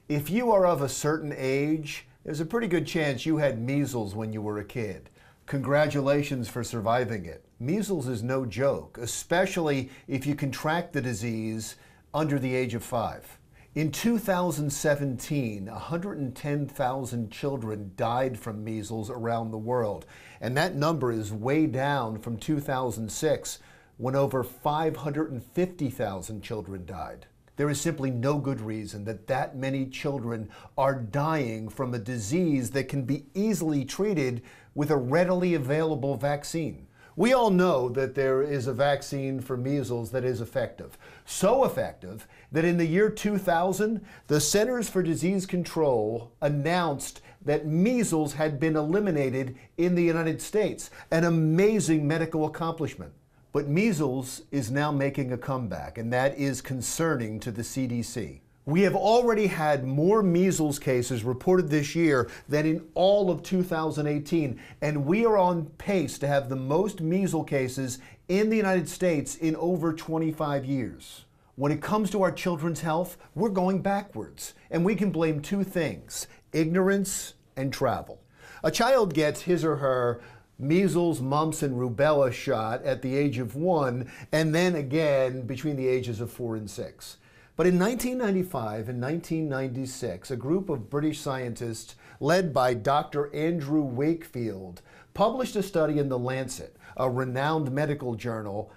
If you are of a certain age, there's a pretty good chance you had measles when you were a kid. Congratulations for surviving it. Measles is no joke, especially if you contract the disease under the age of 5. In 2017, 110,000 children died from measles around the world, and that number is way down from 2006, when over 550,000 children died. There is simply no good reason that many children are dying from a disease that can be easily treated with a readily available vaccine. We all know that there is a vaccine for measles that is effective. So effective that in the year 2000, the Centers for Disease Control announced that measles had been eliminated in the United States, an amazing medical accomplishment. But measles is now making a comeback, and that is concerning to the CDC. We have already had more measles cases reported this year than in all of 2018, and we are on pace to have the most measles cases in the United States in over 25 years. When it comes to our children's health, we're going backwards, and we can blame two things: ignorance and travel. A child gets his or her measles, mumps, and rubella shot at the age of 1, and then again between the ages of 4 and 6. But in 1995 and 1996, a group of British scientists led by Dr. Andrew Wakefield published a study in The Lancet, a renowned medical journal,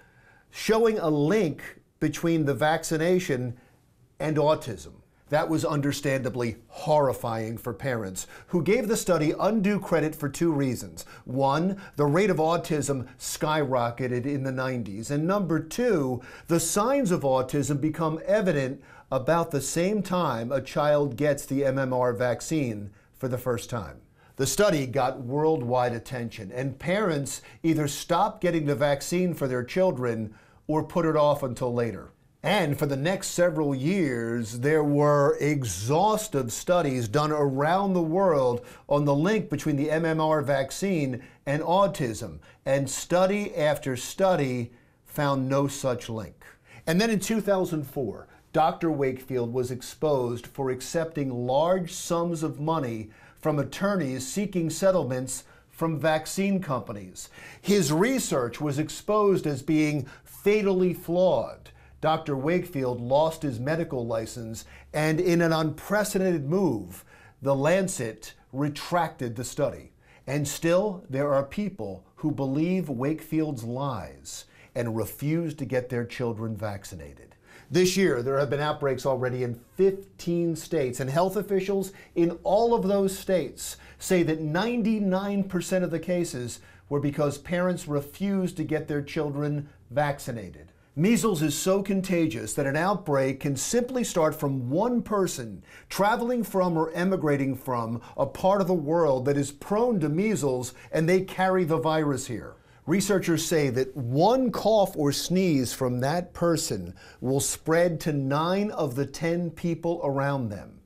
showing a link between the vaccination and autism. That was understandably horrifying for parents, who gave the study undue credit for two reasons. One, the rate of autism skyrocketed in the 90s. And number two, the signs of autism become evident about the same time a child gets the MMR vaccine for the first time. The study got worldwide attention, and parents either stopped getting the vaccine for their children or put it off until later. And for the next several years, there were exhaustive studies done around the world on the link between the MMR vaccine and autism, and study after study found no such link. And then in 2004, Dr. Wakefield was exposed for accepting large sums of money from attorneys seeking settlements from vaccine companies. His research was exposed as being fatally flawed. Dr. Wakefield lost his medical license, and in an unprecedented move, The Lancet retracted the study. And still, there are people who believe Wakefield's lies and refuse to get their children vaccinated. This year, there have been outbreaks already in 15 states, and health officials in all of those states say that 99% of the cases were because parents refused to get their children vaccinated. Measles is so contagious that an outbreak can simply start from one person traveling from or emigrating from a part of the world that is prone to measles, and they carry the virus here. Researchers say that one cough or sneeze from that person will spread to 9 of the 10 people around them.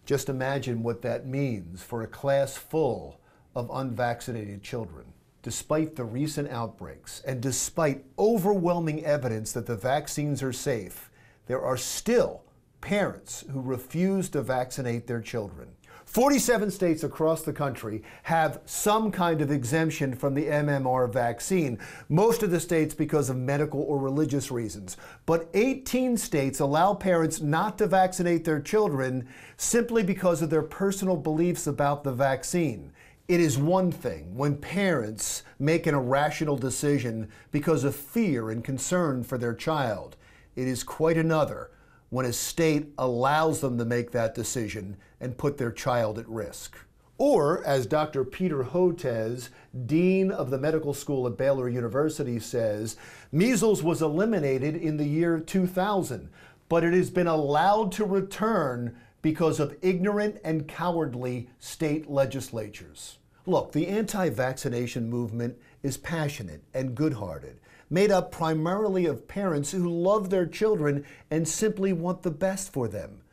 Just imagine what that means for a class full of unvaccinated children. Despite the recent outbreaks, and despite overwhelming evidence that the vaccines are safe, there are still parents who refuse to vaccinate their children. 47 states across the country have some kind of exemption from the MMR vaccine, most of the states because of medical or religious reasons. But 18 states allow parents not to vaccinate their children simply because of their personal beliefs about the vaccine. It is one thing when parents make an irrational decision because of fear and concern for their child. It is quite another when a state allows them to make that decision and put their child at risk. Or, as Dr. Peter Hotez, Dean of the Medical School at Baylor University, says, measles was eliminated in the year 2000, but it has been allowed to return because of ignorant and cowardly state legislatures. Look, the anti-vaccination movement is passionate and good-hearted, made up primarily of parents who love their children and simply want the best for them.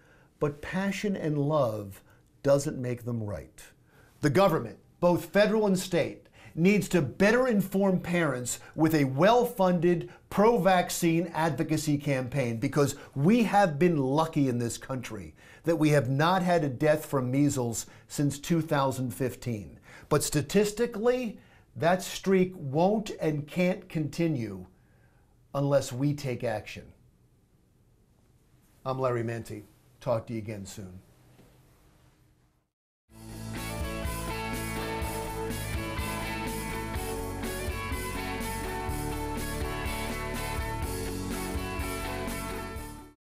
But passion and love doesn't make them right. The government, both federal and state, needs to better inform parents with a well-funded pro-vaccine advocacy campaign, because we have been lucky in this country that we have not had a death from measles since 2015. But statistically, that streak won't and can't continue unless we take action. I'm Larry Menti. Talk to you again soon.